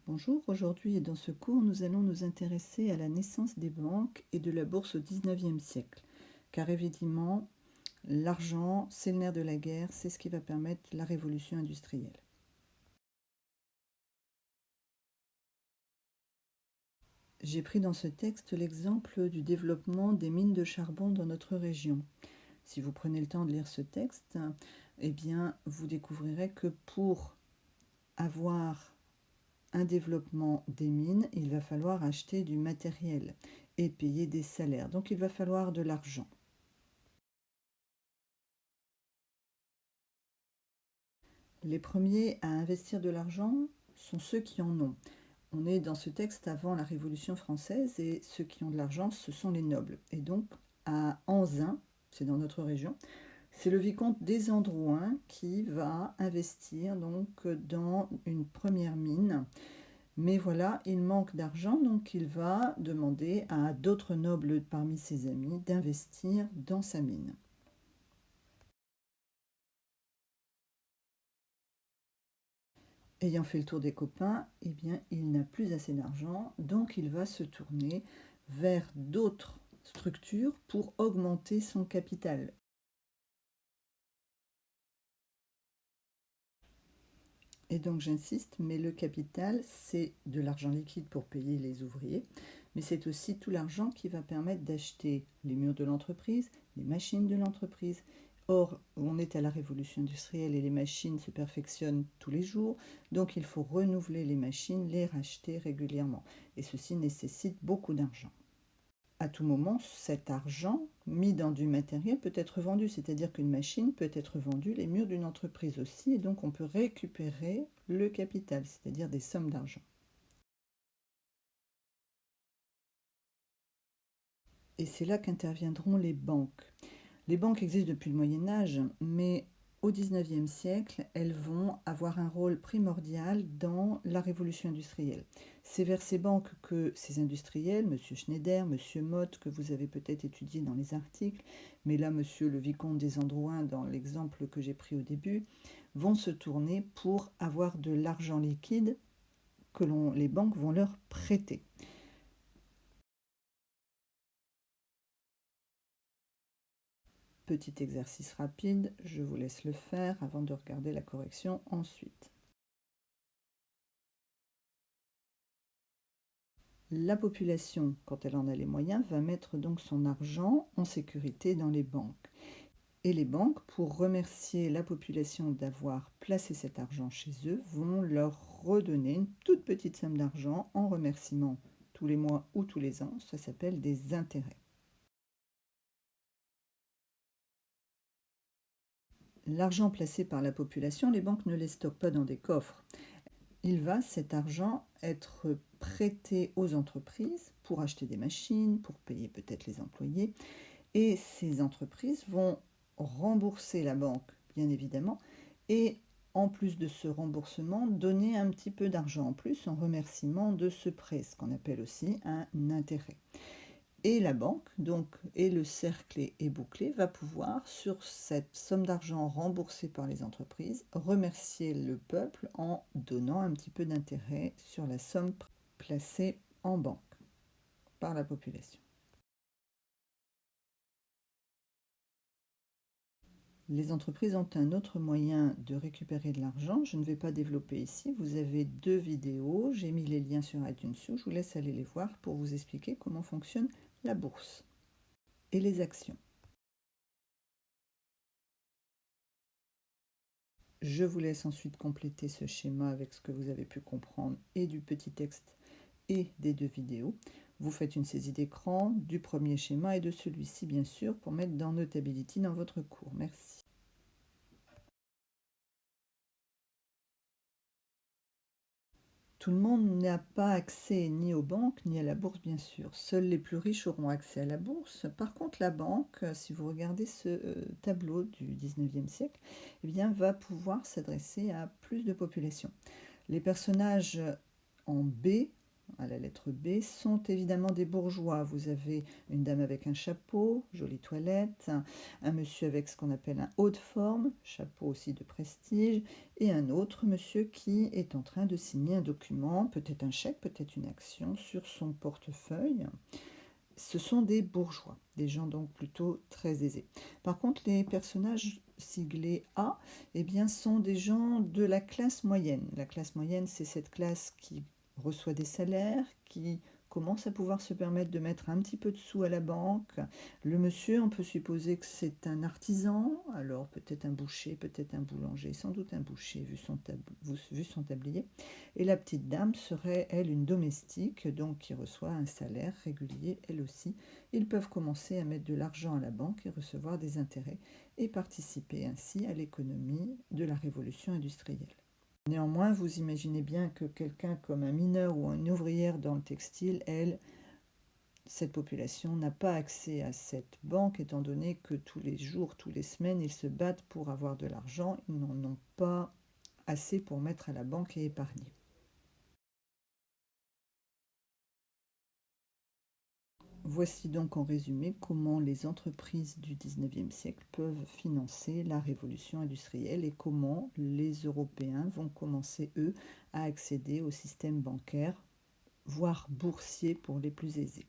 Bonjour, aujourd'hui dans ce cours, nous allons nous intéresser à la naissance des banques et de la bourse au XIXe siècle. Car évidemment, l'argent, c'est le nerf de la guerre, c'est ce qui va permettre la révolution industrielle. J'ai pris dans ce texte l'exemple du développement des mines de charbon dans notre région. Si vous prenez le temps de lire ce texte, eh bien, vous découvrirez que pour avoir un développement des mines, il va falloir acheter du matériel et payer des salaires. Donc il va falloir de l'argent. Les premiers à investir de l'argent sont ceux qui en ont. On est dans ce texte avant la Révolution française et ceux qui ont de l'argent, ce sont les nobles. Et donc à Anzin, c'est dans notre région, c'est le vicomte des Androuins qui va investir donc dans une première mine. Mais voilà, il manque d'argent, donc il va demander à d'autres nobles parmi ses amis d'investir dans sa mine. Ayant fait le tour des copains, eh bien, il n'a plus assez d'argent, donc il va se tourner vers d'autres structures pour augmenter son capital. Et donc j'insiste, mais le capital, c'est de l'argent liquide pour payer les ouvriers, mais c'est aussi tout l'argent qui va permettre d'acheter les murs de l'entreprise, les machines de l'entreprise. Or, on est à la révolution industrielle et les machines se perfectionnent tous les jours, donc il faut renouveler les machines, les racheter régulièrement. Et ceci nécessite beaucoup d'argent. À tout moment, cet argent mis dans du matériel peut être vendu, c'est-à-dire qu'une machine peut être vendue, les murs d'une entreprise aussi, et donc on peut récupérer le capital, c'est-à-dire des sommes d'argent. Et c'est là qu'interviendront les banques. Les banques existent depuis le Moyen Âge, mais au XIXe siècle, elles vont avoir un rôle primordial dans la révolution industrielle. C'est vers ces banques que ces industriels, M. Schneider, M. Mott, que vous avez peut-être étudié dans les articles, mais là, M. le vicomte des Androuins, dans l'exemple que j'ai pris au début, vont se tourner pour avoir de l'argent liquide que les banques vont leur prêter. Petit exercice rapide, je vous laisse le faire avant de regarder la correction ensuite. La population, quand elle en a les moyens, va mettre donc son argent en sécurité dans les banques. Et les banques, pour remercier la population d'avoir placé cet argent chez eux, vont leur redonner une toute petite somme d'argent en remerciement tous les mois ou tous les ans. Ça s'appelle des intérêts. L'argent placé par la population, les banques ne les stockent pas dans des coffres. Il va, cet argent, être prêté aux entreprises pour acheter des machines, pour payer peut-être les employés. Et ces entreprises vont rembourser la banque, bien évidemment, et en plus de ce remboursement, donner un petit peu d'argent en plus en remerciement de ce prêt, ce qu'on appelle aussi un intérêt. Et la banque, donc, et le cercle est bouclé, va pouvoir, sur cette somme d'argent remboursée par les entreprises, remercier le peuple en donnant un petit peu d'intérêt sur la somme placée en banque par la population. Les entreprises ont un autre moyen de récupérer de l'argent. Je ne vais pas développer ici. Vous avez 2 vidéos. J'ai mis les liens sur iTunes. Je vous laisse aller les voir pour vous expliquer comment fonctionne la bourse et les actions. Je vous laisse ensuite compléter ce schéma avec ce que vous avez pu comprendre et du petit texte et des 2 vidéos. Vous faites une saisie d'écran du premier schéma et de celui-ci, bien sûr, pour mettre dans Notability dans votre cours. Merci. Tout le monde n'a pas accès ni aux banques ni à la bourse, bien sûr. Seuls les plus riches auront accès à la bourse. Par contre, la banque, si vous regardez ce tableau du 19e siècle, eh bien, va pouvoir s'adresser à plus de population. Les personnages en B à la lettre B, sont évidemment des bourgeois. Vous avez une dame avec un chapeau, jolie toilette, un monsieur avec ce qu'on appelle un haut de forme, chapeau aussi de prestige, et un autre monsieur qui est en train de signer un document, peut-être un chèque, peut-être une action, sur son portefeuille. Ce sont des bourgeois, des gens donc plutôt très aisés. Par contre, les personnages siglés A, eh bien, sont des gens de la classe moyenne. La classe moyenne, c'est cette classe qui reçoit des salaires, qui commence à pouvoir se permettre de mettre un petit peu de sous à la banque. Le monsieur, on peut supposer que c'est un artisan, alors peut-être un boucher, peut-être un boulanger, sans doute un boucher vu son tablier. Et la petite dame serait, elle, une domestique, donc qui reçoit un salaire régulier, elle aussi. Ils peuvent commencer à mettre de l'argent à la banque et recevoir des intérêts et participer ainsi à l'économie de la révolution industrielle. Néanmoins, vous imaginez bien que quelqu'un comme un mineur ou une ouvrière dans le textile, elle, cette population n'a pas accès à cette banque étant donné que tous les jours, toutes les semaines, ils se battent pour avoir de l'argent, ils n'en ont pas assez pour mettre à la banque et épargner. Voici donc en résumé comment les entreprises du XIXe siècle peuvent financer la révolution industrielle et comment les Européens vont commencer, eux, à accéder au système bancaire, voire boursier pour les plus aisés.